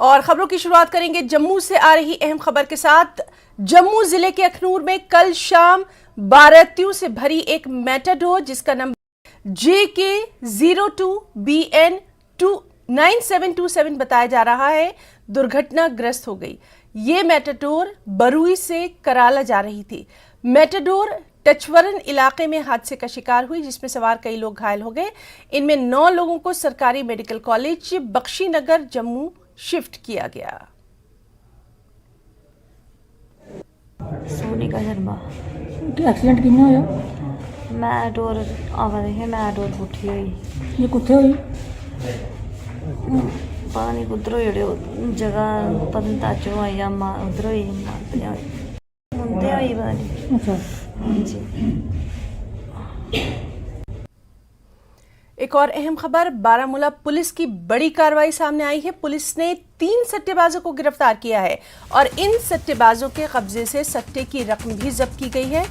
और खबरों की शुरुआत करेंगे जम्मू से आ रही अहम खबर के साथ। जम्मू जिले के अखनूर में कल शाम बारातियों से भरी एक मेटाडोर जिसका नंबर JK02BN9727 बताया जा रहा है, दुर्घटनाग्रस्त हो गई। ये मेटाडोर बरुई से कराला जा रही थी। मेटाडोर टचवरन इलाके में हादसे का शिकार हुई, जिसमें सवार कई लोग घायल हो गए। इनमें 9 लोगों को सरकारी medical college Bakshi Nagar Jammu shift किया गया। सोनी का शर्मा एक्सीडेंट कि'यां होया? मैटाडोर आवा दे हे, मैटाडोर पुट्ठी होई। ये कुत्थे होई? पता नहीं कुद्धर होई, जेह्ड़े जगह पता नहीं ताचो होई जां उद्धर होई मुंदे होई पता नहीं। अच्छा, हाँ जी। एक और अहम खबर, बारामूला पुलिस की बड़ी कार्रवाई सामने आई है। पुलिस ने 3 सट्टेबाजों को गिरफ्तार किया है और इन सट्टेबाजों के कब्जे से सट्टे की रकम भी जब्त की गई है।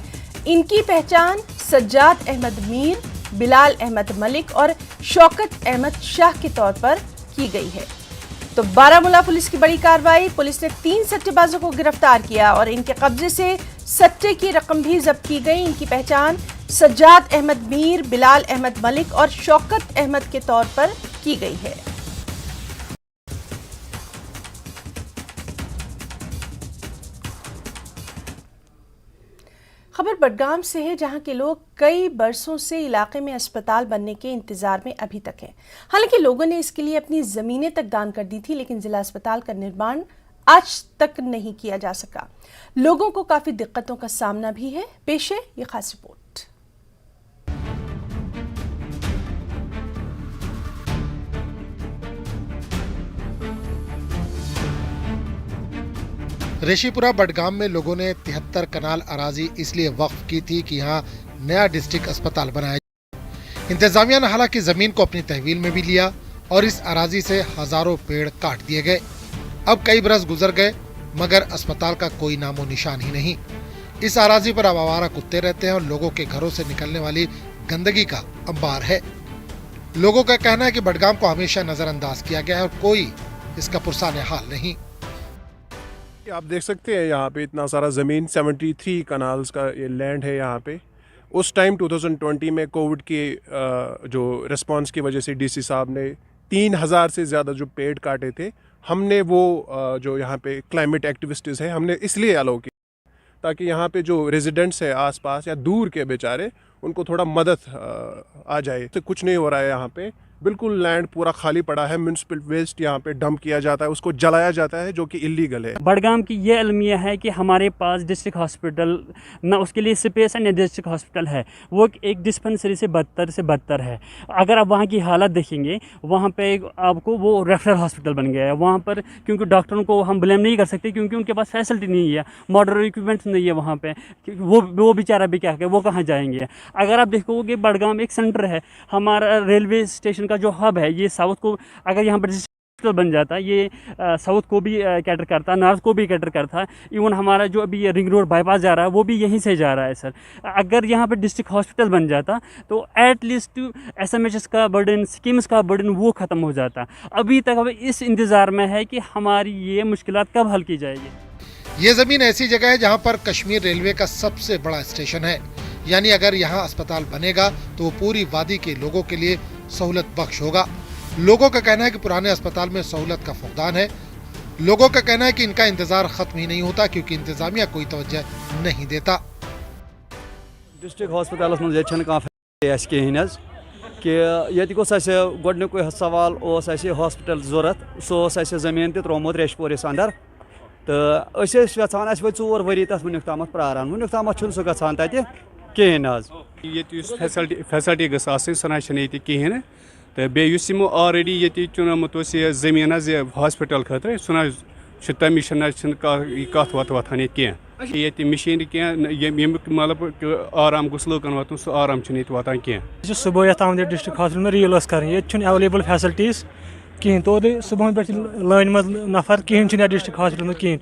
इनकी पहचान सज्जाद अहमद मीर, बिलाल अहमद मलिक और शौकत अहमद शाह के तौर पर की गई है। तो बारामूला पुलिस की बड़ी कार्रवाई, पुलिस ने 3 सट्टेबाजों को गिरफ्तार किया और इनके कब्जे से सट्टे की रकम भी जब्त की गई। इनकी पहचान सज्जाद अहमद मीर, बिलाल अहमद मलिक और शौकत अहमद के तौर पर की गई है। खबर बडगाम से है, जहां के लोग कई बरसों से इलाके में अस्पताल बनने के इंतजार में अभी तक हैं। हालांकि लोगों ने इसके लिए अपनी जमीनें तक दान कर दी थी, लेकिन जिला अस्पताल का निर्माण आज तक नहीं किया जा सका। लोगों को काफी दिक्कतों का सामना भी है। पेश है ये खास रिपोर्ट। रेशीपुरा बडगाम में लोगों ने 73 कनाल अराजी इसलिए वक्फ की थी कि यहाँ नया डिस्ट्रिक्ट अस्पताल बनाया जाए। इंतजामिया ने हालांकि जमीन को अपनी तहवील में भी लिया और इस अराजी से हजारों पेड़ काट दिए गए। अब कई बरस गुजर गए मगर अस्पताल का कोई नामो निशान ही नहीं। इस अराजी पर अब आवारा कुत्ते रहते हैं और लोगों के घरों से निकलने वाली गंदगी का अंबार है। लोगों का कहना है कि बडगाम को हमेशा नजरअंदाज किया गया है और कोई इसका पुरसाने हाल नहीं। आप देख सकते हैं यहाँ पे इतना सारा ज़मीन, 73 कनाल्स का ये लैंड है यहाँ पे। उस टाइम 2020 में कोविड के जो रिस्पांस की वजह से डीसी साहब ने 3000 से ज़्यादा जो पेड़ काटे थे, हमने वो जो यहाँ पे क्लाइमेट एक्टिविस्ट्स हैं हमने इसलिए अलाउ किया ताकि यहाँ पे जो रेजिडेंट्स है आसपास या दूर के बेचारे, उनको थोड़ा मदद आ जाए। तो कुछ नहीं हो रहा है यहाँ पे, बिल्कुल लैंड पूरा खाली पड़ा है। म्यूनसिपल वेस्ट यहाँ पे डंप किया जाता है, उसको जलाया जाता है, जो कि इलीगल है। बडगाम की ये अलमिया है कि हमारे पास डिस्ट्रिक्ट हॉस्पिटल ना उसके लिए स्पेस है ना डिस्ट्रिक्ट हॉस्पिटल है। वो एक डिस्पेंसरी से बदतर है। अगर आप वहाँ की हालत देखेंगे, वहाँ पे आपको वो रेफरल हॉस्पिटल बन गया है वहाँ पर, क्योंकि डॉक्टरों को हम ब्लेम नहीं कर सकते क्योंकि उनके पास फैसिलिटी नहीं है, मॉडर्न इक्विपमेंट्स नहीं है वहाँ पे। वो बेचारा भी क्या है, वो कहाँ जाएंगे। अगर आप देखोगे बडगाम एक सेंटर है, हमारा रेलवे स्टेशन का जो हब है, ये साउथ को अगर यहाँ पर हॉस्पिटल बन जाता है, ये साउथ को भी कैटर करता है, नॉर्थ को भी कैटर करता है। इवन हमारा जो अभी रिंग रोड बाईपास जा रहा है वो भी यहीं से जा रहा है सर। अगर यहाँ पर डिस्ट्रिक्ट हॉस्पिटल बन जाता तो एटलीस्ट SMHS का बर्डन, स्कीम्स का बर्डन वो ख़त्म हो जाता। अभी तक अब इस इंतज़ार में है कि हमारी ये मुश्किलात कब हल की जाएगी। ये जमीन ऐसी जगह है जहाँ पर कश्मीर रेलवे का सबसे बड़ा स्टेशन है, यानी अगर यहाँ अस्पताल बनेगा तो वो पूरी वादी के लोगों के लिए सहूलत बख्श होगा। लोगों का कहना है कि पुराने अस्पताल में सहूलत का फुकदान है। लोगों का कहना है कि इनका इंतजार खत्म ही नहीं होता क्योंकि इंतजामिया कोई तवज्जो नहीं देता। डिस्ट्रिक्ट हॉस्पिटल मज कि गोडनुक सवाल हॉस्पिटल जरूरत, सो जमीन त्रोमुत रेशपोरिस अंदर, तो यहां वो 4 वरी तथ वुनिक ताम प्रारान, वुनिक ताम सह गसान तत कहें। फैसिलिटी गस सह कहें तो बेमो ऑलरेडी ये चुनमुत यह जमीन हॉस्पिटल खतर सह तमिश कत वत वथान ये मशीन कह मतलब आराम गुस लूकन वातन सह आराम वातान कह। सुबह ये डिस्ट्रिक्ट हॉस्पिटल में रील कर अवेलेबल फैसिलिटीज कहें, तो सुबह पे लाइन मज नफर कहें डिस्ट्रिक्ट हॉस्पिटल में कहें।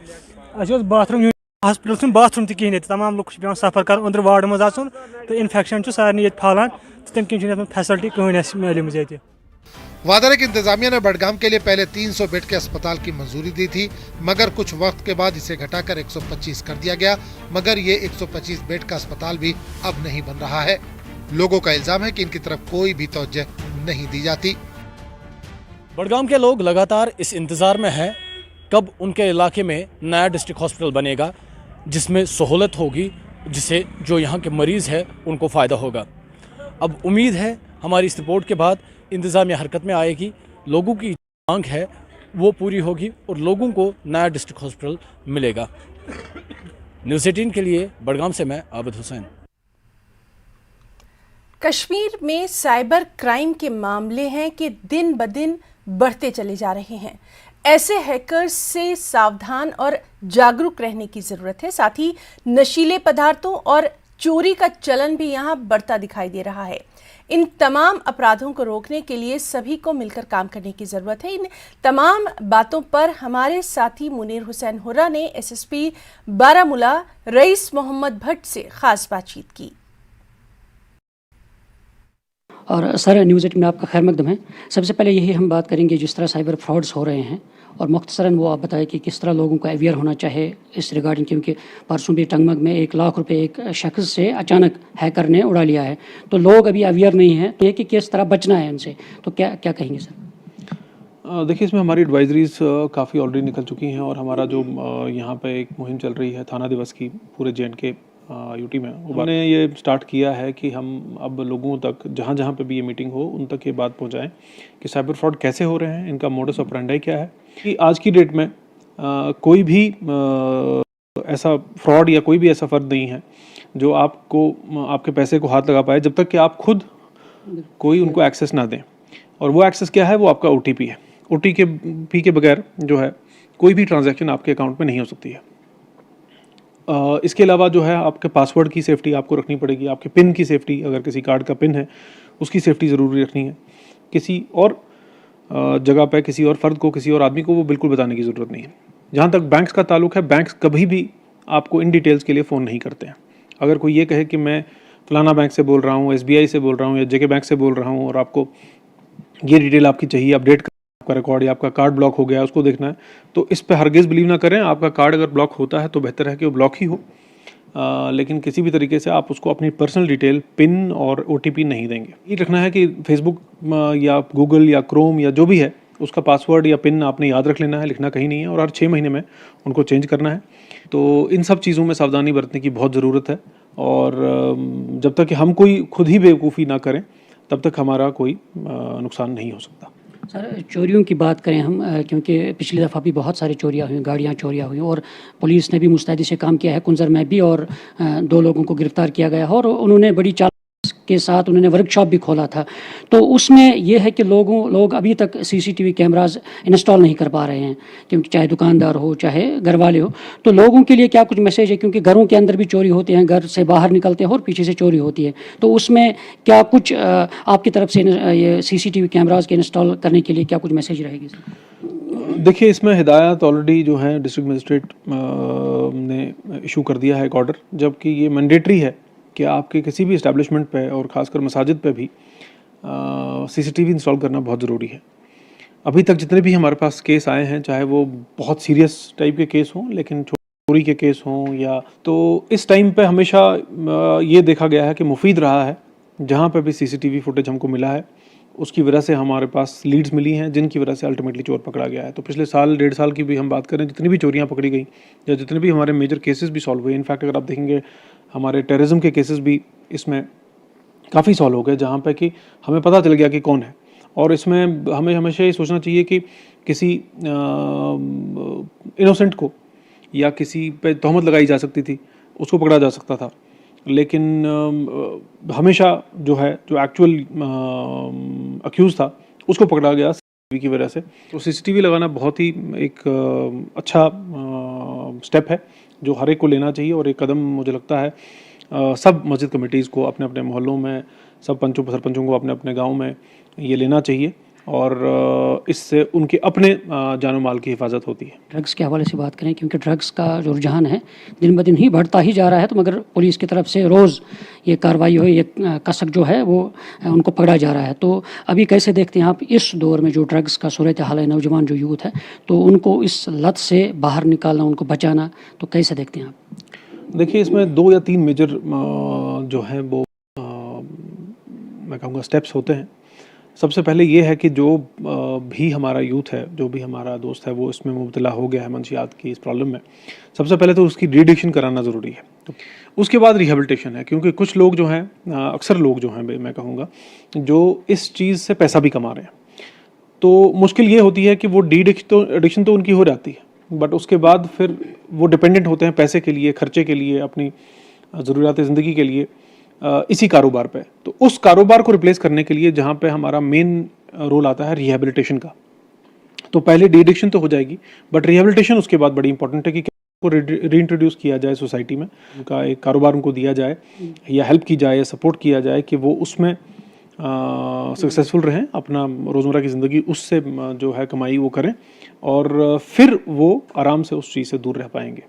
बाथरूम हॉस्पिटल बाथरूम तक तमाम लोग पे सफर कर अंदर वार्ड मज तो इन्फेक्शन सारे फालान, तम कम फैसिलिटी कहें मालूम। वादरे की इंतजामिया ने बडगाम के लिए पहले 300 बेड के अस्पताल की मंजूरी दी थी, मगर कुछ वक्त के बाद इसे घटाकर 125 कर दिया गया। मगर ये 125 बेड का अस्पताल भी अब नहीं बन रहा है। लोगों का इल्जाम है कि इनकी तरफ कोई भी तवज्जो नहीं दी जाती। बडगाम के लोग लगातार इस इंतज़ार में हैं कब उनके इलाके में नया डिस्ट्रिक्ट हॉस्पिटल बनेगा, जिसमें सहूलत होगी, जिससे जो यहाँ के मरीज़ है उनको फ़ायदा होगा। अब उम्मीद है हमारी इस रिपोर्ट के बाद इंतज़ामिया हरकत में आएगी, लोगों की मांग है वो पूरी होगी और लोगों को नया डिस्ट्रिक्ट हॉस्पिटल मिलेगा। न्यूज़ 18 के लिए बडगाम से मैं आबिद हुसैन। कश्मीर में साइबर क्राइम के मामले हैं कि दिन ब दिन बढ़ते चले जा रहे हैं। ऐसे हैकर्स से सावधान और जागरूक रहने की जरूरत है। साथ ही नशीले पदार्थों और चोरी का चलन भी यहां बढ़ता दिखाई दे रहा है। इन तमाम अपराधों को रोकने के लिए सभी को मिलकर काम करने की जरूरत है। इन तमाम बातों पर हमारे साथी मुनीर हुसैन हुर्रा ने एसएसपी बारामूला रईस मोहम्मद भट्ट से खास बातचीत की। और सर, न्यूज़ 18 में आपका खैर मकदम है। सबसे पहले यही हम बात करेंगे जिस तरह साइबर फ्रॉड्स हो रहे हैं, और मुख्तसरन वो आप बताएं कि किस तरह लोगों को अवेयर होना चाहिए इस रिगार्डिंग, क्योंकि परसों भी टंगमग में 1 लाख रुपए एक शख्स से अचानक हैकर ने उड़ा लिया है, तो लोग अभी अवेयर नहीं हैं, तो ये कि किस तरह बचना है इनसे, तो क्या क्या कहेंगे सर? देखिए, इसमें हमारी एडवाइजरीज काफ़ी ऑलरेडी निकल चुकी हैं, और हमारा जो यहाँ पे एक मुहिम चल रही है थाना दिवस की पूरे J&K यूटी में, हमने ये स्टार्ट किया है कि हम अब लोगों तक जहाँ जहाँ पे भी ये मीटिंग हो उन तक ये बात पहुँचाएं कि साइबर फ्रॉड कैसे हो रहे हैं, इनका मोडस ऑपरेंडी क्या है। कि आज की डेट में कोई भी ऐसा फ्रॉड या कोई भी ऐसा फर्द नहीं है जो आपको आपके पैसे को हाथ लगा पाए जब तक कि आप खुद कोई उनको एक्सेस ना दें। और वो एक्सेस क्या है? वो आपका OTP है। OTP के बगैर जो है कोई भी ट्रांजैक्शन आपके अकाउंट में नहीं हो सकती है। इसके अलावा जो है आपके पासवर्ड की सेफ्टी आपको रखनी पड़ेगी, आपके पिन की सेफ्टी, अगर किसी कार्ड का पिन है उसकी सेफ्टी ज़रूरी रखनी है। किसी और जगह पे किसी और फर्द को, किसी और आदमी को वो बिल्कुल बताने की ज़रूरत नहीं है। जहाँ तक बैंक्स का ताल्लुक है, बैंक्स कभी भी आपको इन डिटेल्स के लिए फ़ोन नहीं करते हैं। अगर कोई ये कहे कि मैं फ़लाना बैंक से बोल रहा हूँ, SBI से बोल रहा हूँ या JK बैंक से बोल रहा हूँ और आपको ये डिटेल आपकी चाहिए, अपडेट आपका रिकॉर्ड या आपका कार्ड ब्लॉक हो गया उसको देखना है, तो इस पे हरगिज़ बिलीव ना करें। आपका कार्ड अगर ब्लॉक होता है तो बेहतर है कि वो ब्लॉक ही हो, लेकिन किसी भी तरीके से आप उसको अपनी पर्सनल डिटेल, पिन और OTP नहीं देंगे। ये रखना है कि फेसबुक या गूगल या क्रोम या जो भी है उसका पासवर्ड या पिन आपने याद रख लेना है, लिखना कहीं नहीं है, और हर 6 महीने में उनको चेंज करना है। तो इन सब चीज़ों में सावधानी बरतने की बहुत ज़रूरत है, और जब तक कि हम कोई खुद ही बेवकूफ़ी ना करें तब तक हमारा कोई नुकसान नहीं हो सकता। सर, चोरियों की बात करें हम, क्योंकि पिछली दफ़ा भी बहुत सारी चोरियां हुई, गाड़ियां चोरियां हुई, और पुलिस ने भी मुस्तैदी से काम किया है। कुंजर में भी और 2 लोगों को गिरफ्तार किया गया है, और उन्होंने बड़ी चाल के साथ उन्होंने वर्कशॉप भी खोला था। तो उसमें यह है कि लोग अभी तक CCTV कैमराज इंस्टॉल नहीं कर पा रहे हैं, क्योंकि चाहे दुकानदार हो चाहे घर वाले हो। तो लोगों के लिए क्या कुछ मैसेज है, क्योंकि घरों के अंदर भी चोरी होते हैं, घर से बाहर निकलते हैं और पीछे से चोरी होती है, तो उसमें क्या कुछ आपकी तरफ से ये CCTV कैमराज के इंस्टॉल करने के लिए क्या कुछ मैसेज रहेगी सर? देखिए, इसमें हिदायत ऑलरेडी जो है डिस्ट्रिक्ट मजिस्ट्रेट ने इशू कर दिया है एक ऑर्डर, जबकि ये मैंडेटरी है कि आपके किसी भी इस्टेब्लिशमेंट पे और ख़ासकर मसाजिद पे भी CCTV इंस्टॉल करना बहुत ज़रूरी है। अभी तक जितने भी हमारे पास केस आए हैं, चाहे वो बहुत सीरियस टाइप के केस हों, लेकिन चोरी के केस हों, या तो इस टाइम पे हमेशा ये देखा गया है कि मुफीद रहा है। जहाँ पे भी CCTV फुटेज हमको मिला है उसकी वजह से हमारे पास लीड्स मिली हैं, जिनकी वजह से अल्टीमेटली चोर पकड़ा गया है। तो पिछले साल 1.5 साल की भी हम बात करें, जितनी भी चोरियाँ पकड़ी गई या जितने भी हमारे मेजर केसेस भी सॉल्व हुए, इनफैक्ट अगर आप देखेंगे हमारे टेररिज्म के केसेस भी इसमें काफ़ी सॉल्व हो गए, जहाँ पे कि हमें पता चल गया कि कौन है। और इसमें हमें हमेशा ये सोचना चाहिए कि किसी इनोसेंट को या किसी पे तहमत लगाई जा सकती थी, उसको पकड़ा जा सकता था, लेकिन हमेशा जो है जो एक्चुअल अक्यूज़ था उसको पकड़ा गया CCTV की वजह से। तो CCTV लगाना बहुत ही एक अच्छा स्टेप है जो हर एक को लेना चाहिए, और एक कदम मुझे लगता है सब मस्जिद कमेटीज़ को अपने अपने मोहल्लों में, सब पंचों सरपंचों को अपने अपने गाँव में ये लेना चाहिए और इससे उनके अपने जानो माल की हिफाजत होती है। ड्रग्स के हवाले से बात करें, क्योंकि ड्रग्स का जो रुझान है दिन ब दिन ही बढ़ता ही जा रहा है, तो मगर पुलिस की तरफ से रोज़ ये कार्रवाई हो, ये कसक जो है वो उनको पकड़ा जा रहा है। तो अभी कैसे देखते हैं आप इस दौर में जो ड्रग्स का सूरत हाल है, नौजवान जो यूथ है, तो उनको इस लत से बाहर निकालना, उनको बचाना, तो कैसे देखते हैं आप? देखिए, इसमें 2 या 3 मेजर जो है वो मैं कहूँगा स्टेप्स होते हैं। सबसे पहले ये है कि जो भी हमारा यूथ है, जो भी हमारा दोस्त है, वो इसमें मुब्तला हो गया है मंशियात की इस प्रॉब्लम में, सबसे पहले तो उसकी डी-एडिक्शन कराना ज़रूरी है। तो उसके बाद रिहेबिलिटेशन है, क्योंकि कुछ लोग जो हैं, अक्सर लोग जो हैं मैं कहूँगा, जो इस चीज़ से पैसा भी कमा रहे हैं, तो मुश्किल ये होती है कि वो एडिक्शन तो उनकी हो जाती है, बट उसके बाद फिर वो डिपेंडेंट होते हैं पैसे के लिए, खर्चे के लिए, अपनी ज़रूरियात ज़िंदगी के लिए इसी कारोबार पे। तो उस कारोबार को रिप्लेस करने के लिए जहाँ पे हमारा मेन रोल आता है रिहेबिलिटेशन का, तो पहले डी एडिक्शन तो हो जाएगी, बट रिहेबिलिटेशन उसके बाद बड़ी इंपॉर्टेंट है कि को रीइंट्रोड्यूस किया जाए सोसाइटी में, उनका एक कारोबार उनको दिया जाए या हेल्प की जाए, सपोर्ट किया जाए कि वो उसमें सक्सेसफुल रहें, अपना रोज़मर्रा की ज़िंदगी उससे जो है कमाई वो करें, और फिर वो आराम से उस चीज़ से दूर रह पाएंगे।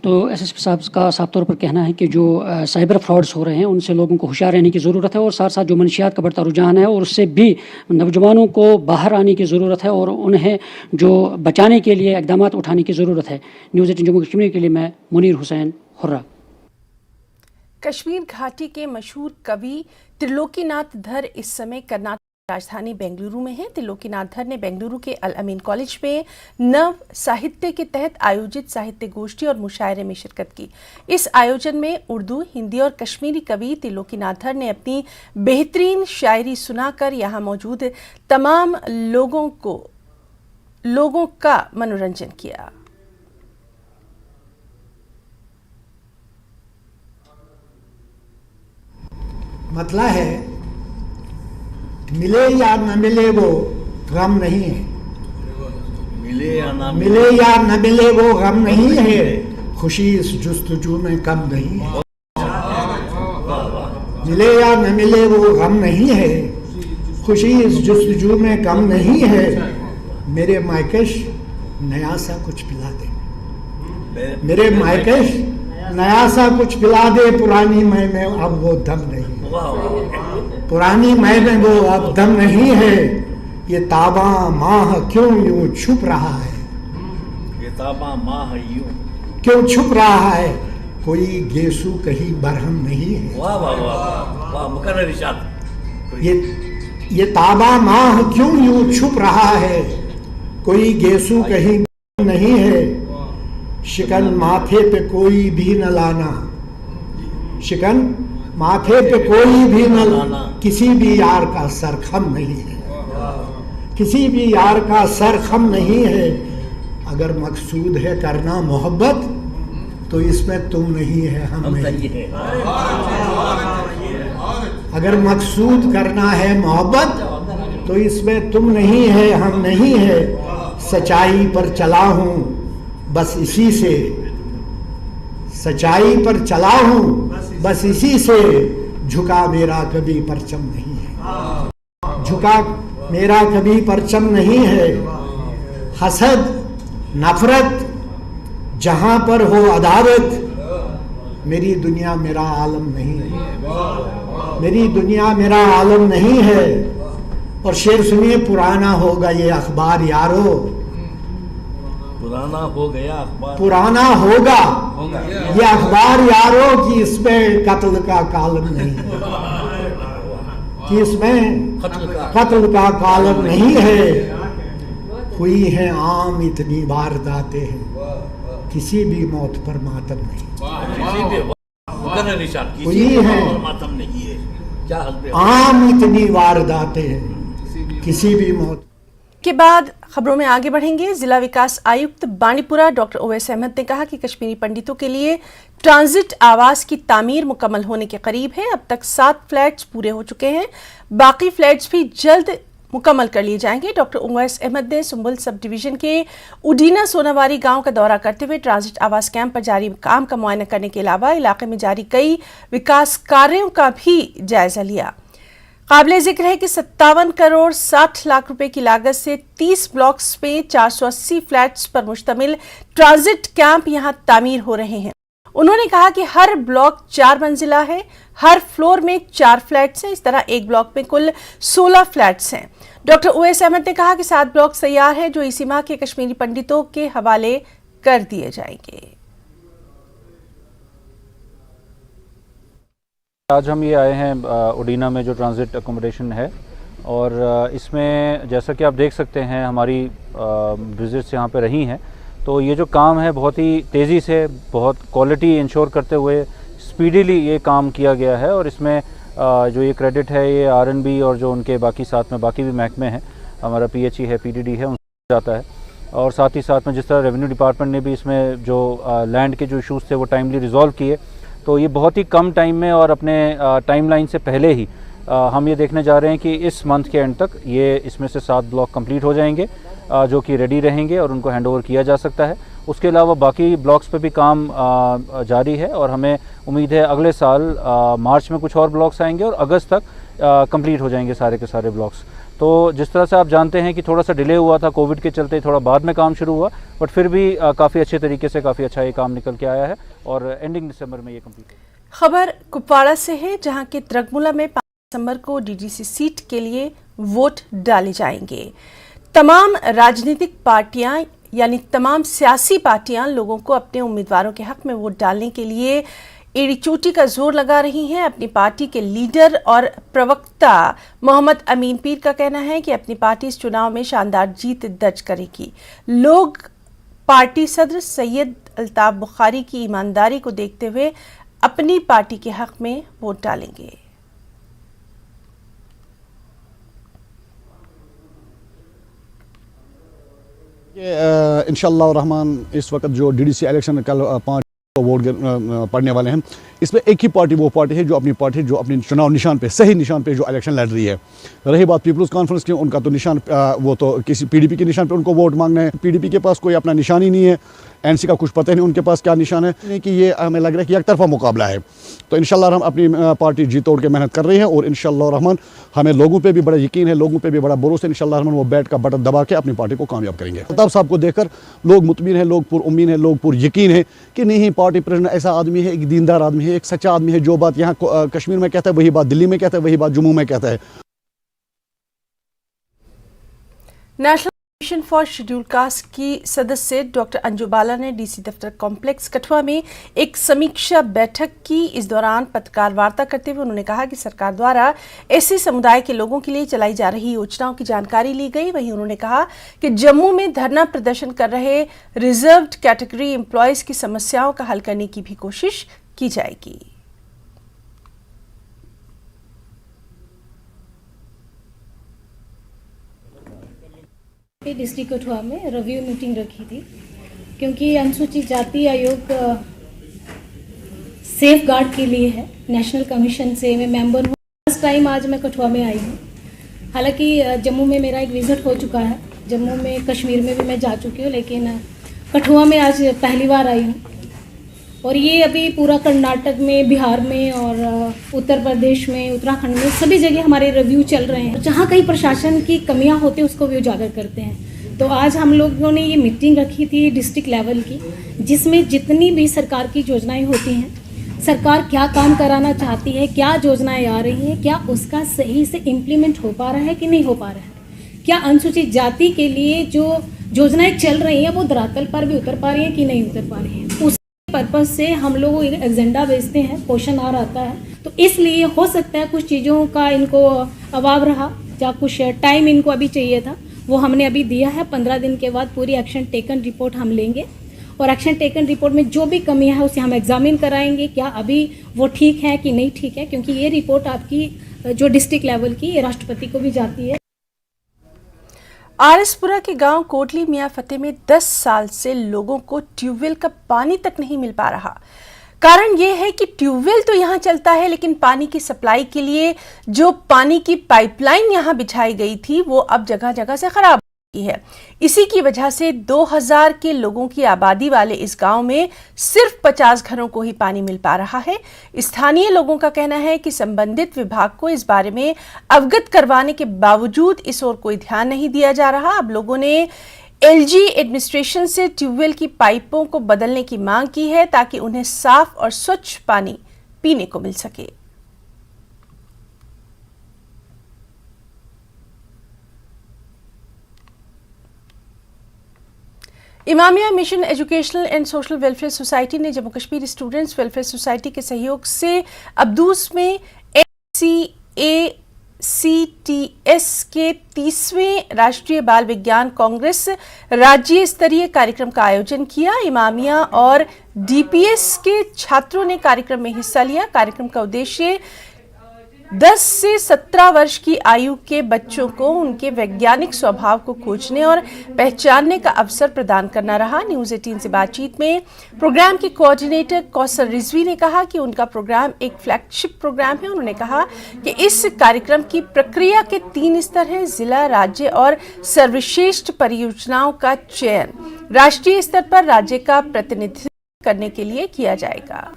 तो एसएसपी साहब का साफ तौर पर कहना है कि जो साइबर फ्रॉड्स हो रहे हैं उनसे लोगों को होशियार रहने की ज़रूरत है, और साथ साथ जो मनशियात का बढ़ता रुझान है और उससे भी नौजवानों को बाहर आने की ज़रूरत है और उन्हें जो बचाने के लिए इक़दाम उठाने की ज़रूरत है। न्यूज़ 18 जम्मू कश्मीर के लिए मैं मुनीर हुसैन, हुर्रा। कश्मीर घाटी के मशहूर कवि त्रिलोकीनाथ धर इस समय कर्नाटक राजधानी बेंगलुरु में है। त्रिलोकीनाथ धर ने बेंगलुरु के अल अमीन कॉलेज में नव साहित्य के तहत आयोजित साहित्य गोष्ठी और मुशायरे में शिरकत की। इस आयोजन में उर्दू, हिंदी और कश्मीरी कवि त्रिलोकीनाथ धर ने अपनी बेहतरीन शायरी सुनाकर यहाँ मौजूद तमाम लोगों का मनोरंजन किया। मतला है मिले या न मिले वो गम नहीं है, मिले या न मिले वो गम नहीं है, खुशी इस जुस्तजू में कम नहीं है। मिले या न मिले वो गम नहीं है, खुशी इस जुस्तजू में कम नहीं है। मेरे मायकश नया सा कुछ पिला दे, मेरे मायकश नया सा कुछ पिला दे, पुरानी मैं में अब वो दम नहीं, पुरानी मैं में वो अब दम नहीं है। ये ताबा माह क्यों यूं छुप रहा है, ये ताबा माह यूं क्यों छुप रहा है, कोई गेसू कहीं बरहम नहीं है। वाह वाह वाह वाह, मुकर्रर इरशाद। ये ताबा माह क्यों यूं छुप रहा है, कोई गेसू कहीं नहीं है। शिकन माथे पे कोई भी न लाना, शिकन माथे पे कोई भी न लाना, किसी भी यार का सर खम नहीं है, किसी भी यार का सर खम नहीं है। अगर मकसूद है करना मोहब्बत, तो इसमें तुम नहीं है हम नहीं है। अगर मकसूद करना है मोहब्बत, तो इसमें तुम नहीं है हम नहीं है। सच्चाई पर चला हूँ बस इसी से, सच्चाई पर चला हूँ बस इसी से, झुका मेरा कभी परचम नहीं है, झुका मेरा कभी परचम नहीं है। हसद नफरत जहाँ पर हो अदावत, मेरी दुनिया मेरा आलम नहीं है, मेरी दुनिया मेरा आलम नहीं है। और शेर सुनिए, पुराना होगा ये अखबार यारो, पुराना हो गया अखबार, पुराना होगा ये अखबार यारो, कि इसमें कत्ल का कालम नहीं है, कि इसमें कत्ल का कालम नहीं है। हुई है आम इतनी वारदातें हैं, किसी भी मौत पर मातम नहीं। हुई है आम इतनी वारदातें हैं, किसी भी मौत के बाद खबरों में आगे बढ़ेंगे। जिला विकास आयुक्त बांडीपुरा डॉक्टर ओवैस अहमद ने कहा कि कश्मीरी पंडितों के लिए ट्रांजिट आवास की तामीर मुकम्मल होने के करीब है। अब तक 7 फ्लैट्स पूरे हो चुके हैं, बाकी फ्लैट्स भी जल्द मुकम्मल कर लिए जाएंगे। डॉक्टर ओवैस अहमद ने सुंबुल सब डिवीजन के उडीना सोनावारी गांव का दौरा करते हुए ट्रांजिट आवास कैंप पर जारी काम का मुआयना करने के अलावा इलाके में जारी कई विकास कार्यों का भी जायजा लिया। काबिले जिक्र है कि 57 करोड़ 60 लाख रुपए की लागत से 30 ब्लॉक्स में 480 फ्लैट्स पर मुश्तमिल ट्रांजिट कैंप यहां तामीर हो रहे हैं। उन्होंने कहा कि हर ब्लॉक 4 मंजिला है, हर फ्लोर में 4 फ्लैट्स हैं। इस तरह एक ब्लॉक में कुल 16 फ्लैट्स हैं। डॉक्टर ओवैस अहमद ने कहा कि 7 ब्लॉक तैयार हैं जो इसी माह के कश्मीरी पंडितों के हवाले कर दिए जाएंगे। आज हम ये आए हैं उडीना में जो ट्रांजिट अकोमोडेशन है, और इसमें जैसा कि आप देख सकते हैं हमारी विजिट्स यहाँ पे रही हैं, तो ये जो काम है बहुत ही तेज़ी से, बहुत क्वालिटी इंश्योर करते हुए स्पीडीली ये काम किया गया है। और इसमें जो ये क्रेडिट है ये RNB और जो उनके बाकी साथ में बाकी भी महकमे हैं, हमारा PHE है, PDD है, उनसे जाता है। और साथ ही साथ में जिस तरह रेवेन्यू डिपार्टमेंट ने भी इसमें जो लैंड के जो इशूज़ थे वो टाइमली रिजॉल्व किए, तो ये बहुत ही कम टाइम में और अपने टाइमलाइन से पहले ही हम ये देखने जा रहे हैं कि इस मंथ के एंड तक ये इसमें से 7 ब्लॉक कंप्लीट हो जाएंगे जो कि रेडी रहेंगे और उनको हैंडओवर किया जा सकता है। उसके अलावा बाकी ब्लॉक्स पे भी काम जारी है और हमें उम्मीद है अगले साल मार्च में कुछ और ब्लॉक्स आएंगे और अगस्त तक कंप्लीट हो जाएंगे सारे के सारे ब्लॉक्स। तो जिस तरह से आप जानते हैं कि थोड़ा सा डिले हुआ था कोविड के चलते, थोड़ा बाद में काम शुरू हुआ, बट फिर भी काफ़ी अच्छे तरीके से काफ़ी अच्छा ये काम निकल के आया है और एंडिंग दिसंबर में ये कंप्लीट है। खबर कुपवाड़ा से है, जहां के त्रगमुला में 5 दिसंबर को DDC सीट के लिए वोट डाले जाएंगे। तमाम राजनीतिक पार्टियां यानी तमाम सियासी पार्टियां लोगों को अपने उम्मीदवारों के हक में वोट डालने के लिए एड़ी चोटी का जोर लगा रही हैं। अपनी पार्टी के लीडर और प्रवक्ता मोहम्मद अमीन पीर का कहना है कि अपनी पार्टी इस चुनाव में शानदार जीत दर्ज करेगी। लोग पार्टी सदर सैयद अल्ताफ बुखारी की ईमानदारी को देखते हुए अपनी पार्टी के हक में वोट डालेंगे। इंशाअल्लाह रहमान इस वक्त जो DDC इलेक्शन कल 5 वोट पड़ने वाले हैं, इसमें एक ही पार्टी वो पार्टी है जो अपनी चुनाव निशान पे, सही निशान पे जो इलेक्शन लड़ रही है। रही बात पीपल्स कॉन्फ्रेंस की, उनका तो निशान वो तो किसी PDP के निशान पे उनको वोट मांगना है। PDP के पास कोई अपना निशान ही नहीं है, NC का कुछ पता नहीं उनके पास क्या निशान है, कि ये हमें लग रहा है कि एक तरफा मुकाबला है। तो इंशाअल्लाह हम अपनी पार्टी जी तोड़ के मेहनत कर रही है और इंशाअल्लाह रहमान हमें लोगों पे भी बड़ा यकीन है, लोगों पे भी बड़ा भरोसा है। इंशाअल्लाह रहमान वो बैट का बटन दबा के अपनी पार्टी को कामयाब करेंगे। अल्ताफ साहब को देखकर लोग मुतमिन हैं, लोग पुर उम्मीद हैं, लोग पुर यकीन है कि नहीं, पार्टी प्रेसिडेंट ऐसा आदमी है, एक दीनदार आदमी है, एक सच्चा आदमी है। जो बात यहाँ कश्मीर में कहता है वही बात दिल्ली में कहता है, वही बात जम्मू में कहता है। National commission for schedule caste की सदस्य डॉक्टर अंजू बाला ने DC दफ्तर कॉम्प्लेक्स कठुआ में एक समीक्षा बैठक की। इस दौरान पत्रकार वार्ता करते हुए उन्होंने कहा कि सरकार द्वारा ऐसे समुदाय के लोगों के लिए चलाई जा रही योजनाओं की जानकारी ली गई। वहीं उन्होंने कहा कि जम्मू में धरना प्रदर्शन कर रहे रिजर्व्ड कैटेगरी एम्प्लॉयज की समस्याओं का हल करने की भी कोशिश की जाएगी। डिस्ट्रिक्ट कठुआ में रिव्यू मीटिंग रखी थी, क्योंकि अनुसूचित जाति आयोग सेफ गार्ड के लिए है। नेशनल कमीशन से मैं मेंबर हूँ। फर्स्ट टाइम आज मैं कठुआ में आई हूँ। हालांकि जम्मू में मेरा एक विजिट हो चुका है, जम्मू में कश्मीर में भी मैं जा चुकी हूँ, लेकिन कठुआ में आज पहली बार आई हूँ। और ये अभी पूरा कर्नाटक में, बिहार में और उत्तर प्रदेश में, उत्तराखंड में सभी जगह हमारे रिव्यू चल रहे हैं। जहाँ कहीं प्रशासन की कमियाँ होती हैं उसको भी उजागर करते हैं। तो आज हम लोगों ने ये मीटिंग रखी थी डिस्ट्रिक्ट लेवल की, जिसमें जितनी भी सरकार की योजनाएं होती हैं, सरकार क्या काम कराना चाहती है, क्या योजनाएं आ रही हैं, क्या उसका सही से इम्प्लीमेंट हो पा रहा है कि नहीं हो पा रहा है, क्या अनुसूचित जाति के लिए जो योजनाएं चल रही हैं वो धरातल पर भी उतर पा रही हैं कि नहीं उतर पा रही हैं। उस पर्पज से हम लोग एक एजेंडा भेजते हैं, क्वेश्चन आ आता है। तो इसलिए हो सकता है कुछ चीज़ों का इनको अभाव रहा या कुछ टाइम इनको अभी चाहिए था, वो हमने अभी दिया है। 15 दिन के बाद पूरी एक्शन टेकन रिपोर्ट हम लेंगे और एक्शन टेकन रिपोर्ट में जो भी कमियां है उसे हम एग्जामिन कराएंगे, क्या अभी वो ठीक है कि नहीं ठीक है, क्योंकि ये रिपोर्ट आपकी जो डिस्ट्रिक्ट लेवल की राष्ट्रपति को भी जाती है। आरएसपुरा के गांव कोटली मियां फतेह में 10 साल से लोगों को ट्यूबवेल का पानी तक नहीं मिल पा रहा। कारण यह है कि ट्यूबवेल तो यहां चलता है, लेकिन पानी की सप्लाई के लिए जो पानी की पाइपलाइन यहां बिछाई गई थी वो अब जगह जगह से खराब की है। इसी की वजह से 2000 के लोगों की आबादी वाले इस गांव में सिर्फ 50 घरों को ही पानी मिल पा रहा है। स्थानीय लोगों का कहना है कि संबंधित विभाग को इस बारे में अवगत करवाने के बावजूद इस ओर कोई ध्यान नहीं दिया जा रहा। अब लोगों ने एलजी एडमिनिस्ट्रेशन से ट्यूबवेल की पाइपों को बदलने की मांग की है ताकि उन्हें साफ और स्वच्छ पानी पीने को मिल सके। Imamia mission educational and social welfare society ने Jammu Kashmir students welfare society के सहयोग से अब्दूस में NCACTS के 30वें राष्ट्रीय बाल विज्ञान कांग्रेस राज्य स्तरीय कार्यक्रम का आयोजन किया। इमामिया और DPS के छात्रों ने कार्यक्रम में हिस्सा लिया। कार्यक्रम का उद्देश्य 10 से 17 वर्ष की आयु के बच्चों को उनके वैज्ञानिक स्वभाव को खोजने और पहचानने का अवसर प्रदान करना रहा। न्यूज़ 18 से बातचीत में प्रोग्राम के कोऑर्डिनेटर कौसर रिजवी ने कहा कि उनका प्रोग्राम एक फ्लैगशिप प्रोग्राम है। उन्होंने कहा कि इस कार्यक्रम की प्रक्रिया के 3 स्तर हैं: जिला, राज्य और सर्वश्रेष्ठ परियोजनाओं का चयन राष्ट्रीय स्तर पर राज्य का प्रतिनिधित्व करने के लिए किया जाएगा।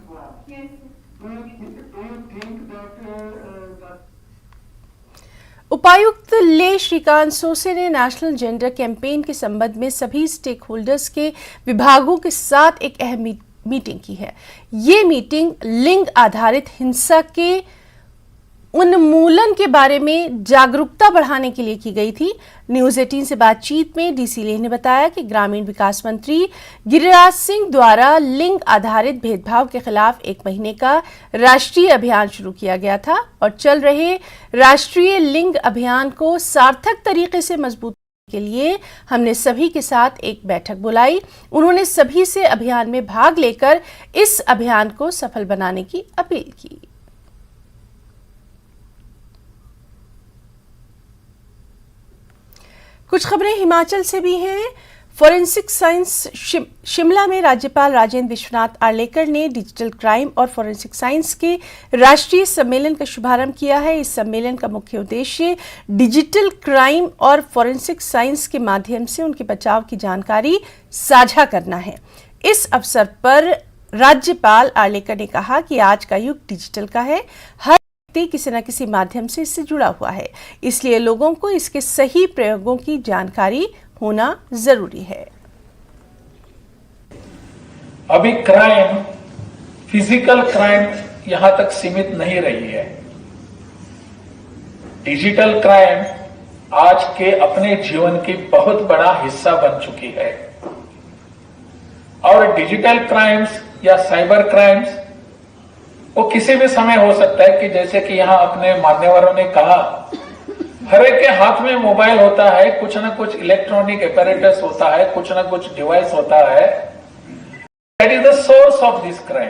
उपायुक्त ले श्रीकांत सोसे ने नेशनल जेंडर कैंपेन के संबंध में सभी स्टेक होल्डर्स के विभागों के साथ एक अहम मीटिंग की है। ये मीटिंग लिंग आधारित हिंसा के उन्मूलन के बारे में जागरूकता बढ़ाने के लिए की गई थी। न्यूज़ 18 से बातचीत में डीसी लेह ने बताया कि ग्रामीण विकास मंत्री गिरिराज सिंह द्वारा लिंग आधारित भेदभाव के खिलाफ 1 महीने का राष्ट्रीय अभियान शुरू किया गया था और चल रहे राष्ट्रीय लिंग अभियान को सार्थक तरीके से मजबूत के लिए हमने सभी के साथ एक बैठक बुलाई। उन्होंने सभी से अभियान में भाग लेकर इस अभियान को सफल बनाने की अपील की। कुछ खबरें हिमाचल से भी हैं। फॉरेंसिक साइंस शिमला में राज्यपाल राजेंद्र विश्वनाथ आर्लेकर ने डिजिटल क्राइम और फॉरेंसिक साइंस के राष्ट्रीय सम्मेलन का शुभारंभ किया है। इस सम्मेलन का मुख्य उद्देश्य डिजिटल क्राइम और फॉरेंसिक साइंस के माध्यम से उनके बचाव की जानकारी साझा करना है। इस अवसर पर राज्यपाल आर्लेकर ने कहा कि आज का युग डिजिटल का है, हर किसी न किसी माध्यम से इससे जुड़ा हुआ है, इसलिए लोगों को इसके सही प्रयोगों की जानकारी होना जरूरी है। अभी क्राइम, फिजिकल क्राइम यहां तक सीमित नहीं रही है। डिजिटल क्राइम आज के अपने जीवन की बहुत बड़ा हिस्सा बन चुकी है और डिजिटल क्राइम्स या साइबर क्राइम्स वो किसी भी समय हो सकता है कि जैसे कि यहां अपने मान्यवरों ने कहा, हर एक के हाथ में मोबाइल होता है, कुछ ना कुछ इलेक्ट्रॉनिक एपैरेटस होता है, कुछ ना कुछ डिवाइस होता है। That is the source of this crime.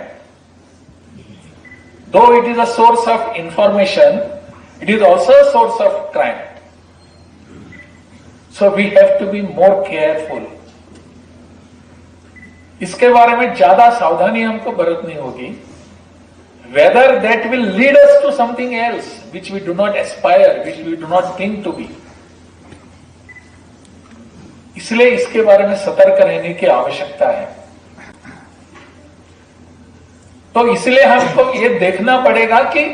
Though it is a source of information, it is also a source of crime. So we have to be more careful. इसके बारे में ज्यादा सावधानी हमको बरतनी होगी। Whether that will lead us to something else which we do not aspire, which we do not think to be. इसलिए इसके बारे में सतर्क रहने की आवश्यकता है। तो इसलिए हमको ये देखना पड़ेगा कि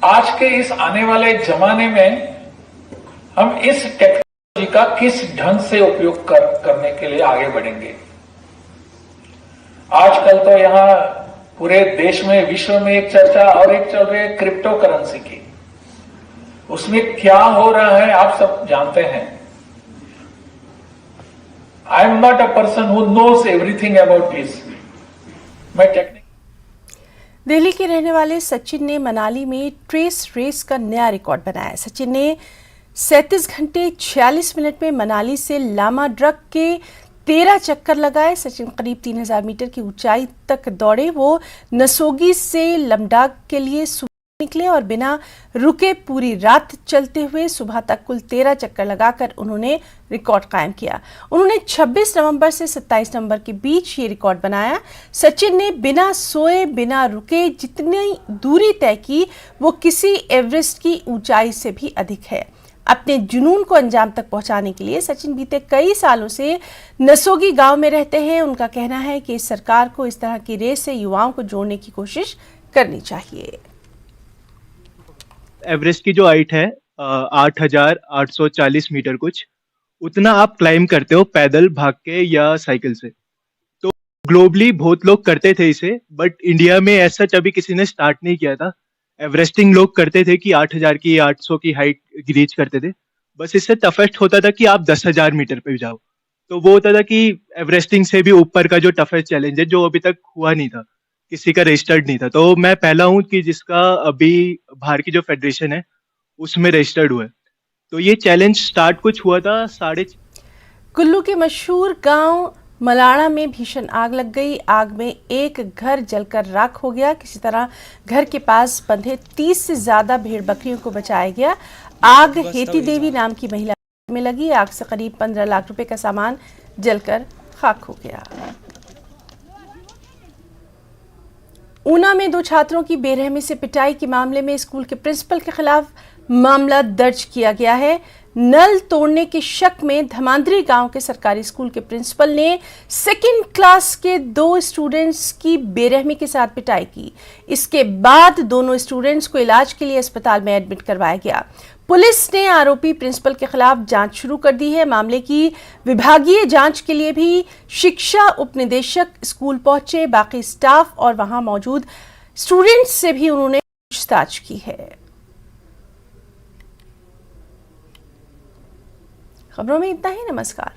आज के इस आने वाले जमाने में हम इस टेक्नोलॉजी का किस ढंग से उपयोग करने के लिए आगे बढ़ेंगे। आजकल तो यहां पूरे देश में, विश्व में एक चर्चा और एक चल रही है क्रिप्टो करेंसी की। उसमें क्या हो रहा है आप सब जानते हैं। I am not a person who knows everything about this. मैं दिल्ली के रहने वाले सचिन ने मनाली में ट्रेस रेस का नया रिकॉर्ड बनाया। सचिन ने 37 घंटे 46 मिनट में मनाली से लामा ड्रग के 13 चक्कर लगाए। सचिन करीब 3000 मीटर की ऊंचाई तक दौड़े। वो नसोगी से लमडाग के लिए सुबह निकले और बिना रुके पूरी रात चलते हुए सुबह तक कुल 13 चक्कर लगाकर उन्होंने रिकॉर्ड कायम किया। उन्होंने 26 नवंबर से 27 नवंबर के बीच ये रिकॉर्ड बनाया। सचिन ने बिना सोए बिना रुके जितनी दूरी तय की वो किसी एवरेस्ट की ऊंचाई से भी अधिक है। अपने जुनून को अंजाम तक पहुंचाने के लिए सचिन बीते कई सालों से नसोगी गांव में रहते हैं। उनका कहना है कि इस सरकार को इस तरह की रेस से युवाओं को जोड़ने की कोशिश करनी चाहिए। एवरेस्ट की जो हाइट है 8,840 मीटर कुछ, उतना आप क्लाइम करते हो पैदल, भाग के या साइकिल से। तो ग्लोबली बहुत लोग करते थे इसे, बट इंडिया में ऐसा अभी किसी ने स्टार्ट नहीं किया था। एवरेस्टिंग लोग करते थे कि 8,000 की 800 की हाइट रीच करते थे। बस इससे टफेस्ट होता था कि आप 10,000 मीटर पे जाओ। तो वो होता था कि एवरेस्टिंग से भी ऊपर का जो टफेस्ट चैलेंज है, जो अभी तक हुआ नहीं था, किसी का रजिस्टर्ड नहीं था। तो मैं पहला हूँ कि जिसका अभी बाहर की जो फेडरेशन है उसमें रजिस्टर्ड हुआ है। तो ये चैलेंज स्टार्ट कुछ हुआ था कुल्लू के मशहूर गांव मलाड़ा में भीषण आग लग गई। आग में एक घर जलकर राख हो गया। किसी तरह घर के पास बंधे 30 से ज्यादा भेड़ बकरियों को बचाया गया। आग हेती देवी नाम की महिला में लगी। आग से करीब 15 लाख रुपए का सामान जलकर खाक हो गया। ऊना में 2 छात्रों की बेरहमी से पिटाई के मामले में स्कूल के प्रिंसिपल के खिलाफ मामला दर्ज किया गया है। नल तोड़ने के शक में धमांद्री गांव के सरकारी स्कूल के प्रिंसिपल ने 2nd क्लास के 2 स्टूडेंट्स की बेरहमी के साथ पिटाई की। इसके बाद दोनों स्टूडेंट्स को इलाज के लिए अस्पताल में एडमिट करवाया गया। पुलिस ने आरोपी प्रिंसिपल के खिलाफ जांच शुरू कर दी है। मामले की विभागीय जांच के लिए भी शिक्षा उपनिदेशक स्कूल पहुंचे। बाकी स्टाफ और वहां मौजूद स्टूडेंट्स से भी उन्होंने पूछताछ की है। खबरों में इतना ही। नमस्कार।